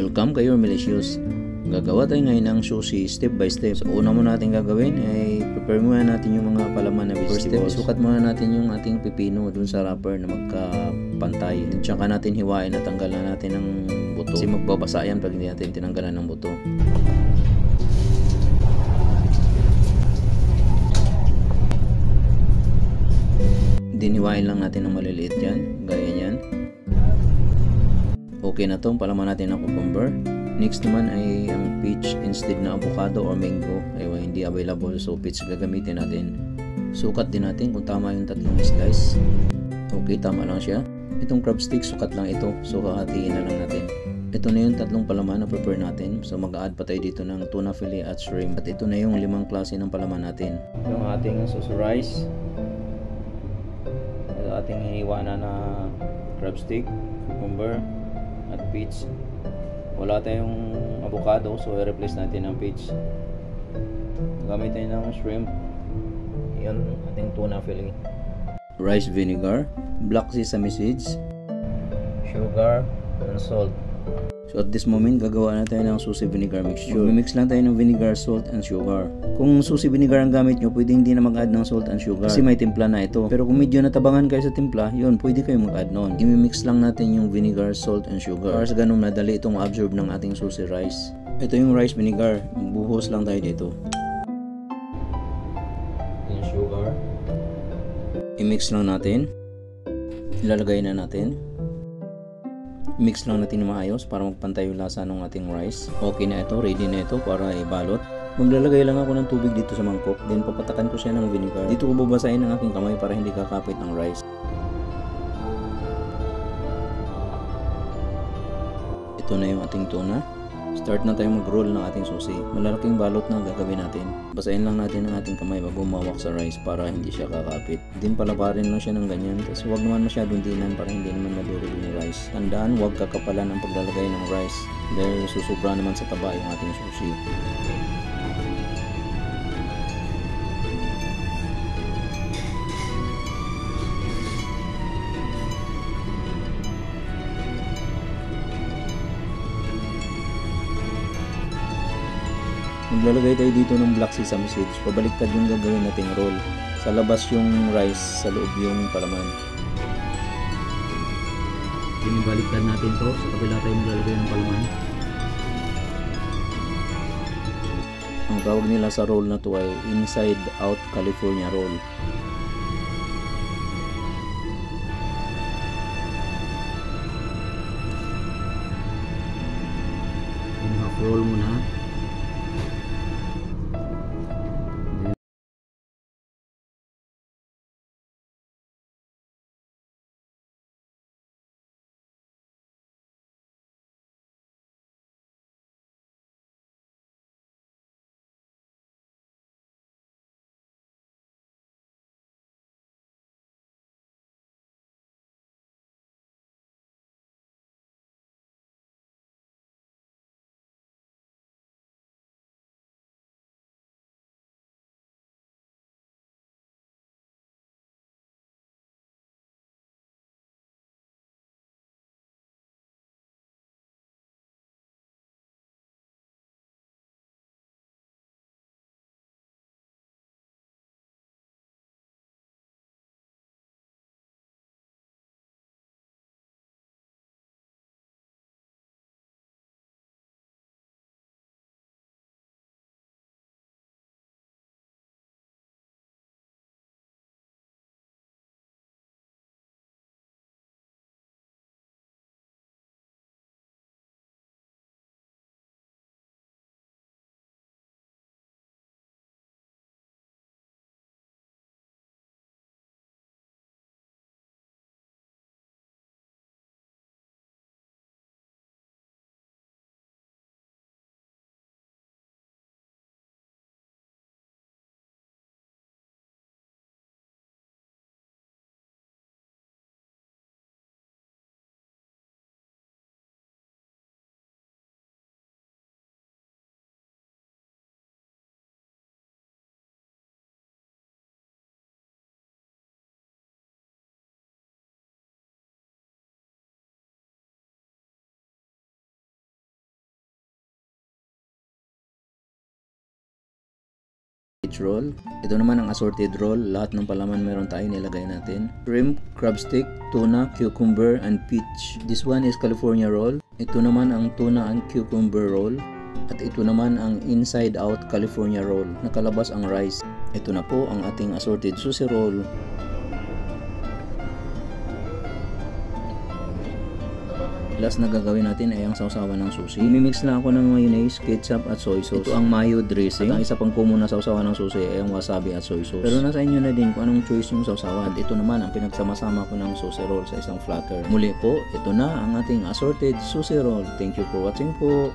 Welcome kayo Milicious. Gagawa tayo ngayon ng sushi step by step. So una muna natin gagawin ay prepare muna natin yung mga palaman na vegetables. First step, isukat muna natin yung ating pipino dun sa wrapper na magkapantay. Tsaka natin hiwain at tanggalan natin ng buto. Kasi magbabasa yan pag hindi natin tinanggalan ng buto. Diniwain lang natin ng maliliit yan, gaya yan. Okay na to, palaman natin ng cucumber. Next naman ay ang peach instead na avocado or mango ay hindi available, so peach gagamitin natin. Sukat din natin kung tama yung tatlong slice. Okay, tama lang siya. Itong crab stick, sukat lang ito, so hahatiin na lang natin. Ito na yung tatlong palaman na prepare natin, so mag-add pa tayo dito ng tuna fillet at shrimp. At ito na yung 5 klase ng palaman natin. Yung ating sushi rice, ating hiniwa na crab stick, cucumber at peach. Wala tayong avocado, so i-replace natin ng peach. Gamit tayo ng shrimp. Yan ating tuna fillet. Rice vinegar, black sesame seeds, sugar and salt. So at this moment, gagawa na tayo ng sushi vinegar mixture. Mix lang tayo ng vinegar, salt, and sugar. Kung sushi vinegar ang gamit nyo, pwede hindi na mag-add ng salt and sugar kasi may timpla na ito. Pero kung medyo natabangan kayo sa timpla, yun, pwede kayo mag-add noon. I-mix lang natin yung vinegar, salt, and sugar para sa ganun madali itong absorb ng ating sushi rice. Ito yung rice vinegar. Buhos lang tayo dito. Yung sugar. I-mix lang natin. Ilalagay na natin. Mix lang natin na maayos para magpantay yung lasa ng ating rice. Okay na ito, ready na ito para ibalot. Maglalagay lang ako ng tubig dito sa mangkok, then papatakan ko siya ng vinegar. Dito ko babasahin ang aking kamay para hindi kakapit ng rice. Ito na yung ating tuna. Start na tayo mag-roll ng ating sushi. Malalaking balot na gagawin natin. Basahin lang natin ang ating kamay bago umawak sa rice para hindi siya kakapit. Din palabarin lang siya ng ganyan. Tapos huwag naman masyadong dinan para hindi naman madurog yung rice. Tandaan, huwag kakapalan ang paglalagay ng rice dahil susubra naman sa taba yung ating sushi. Maglalagay tayo dito ng black sesame seeds. Pabaliktad yung gagawin nating roll. Sa labas yung rice, sa loob yung palaman. Binibaliktad natin to. Sa kabila tayo maglalagay ng palaman. Ang tawag nila sa roll na to ay inside out California roll. Yung half roll muna. Peach roll. Ito naman ang assorted roll. Lahat ng palaman meron tayo, nilagay natin. Shrimp, crab stick, tuna, cucumber, and peach. This one is California roll. Ito naman ang tuna and cucumber roll. At ito naman ang inside out California roll. Nakalabas ang rice. Ito na po ang ating assorted sushi roll. Last na gagawin natin ay ang sausawan ng sushi. Imimix lang ako ng mayonnaise, ketchup at soy sauce. Ito ang mayo dressing. At ang isa pang common na sausawan ng sushi ay ang wasabi at soy sauce. Pero nasa inyo na din kung anong choice yung sausawan. At ito naman ang pinagsama-sama ko ng sushi roll sa isang flatter. Muli po, ito na ang ating assorted sushi roll. Thank you for watching po.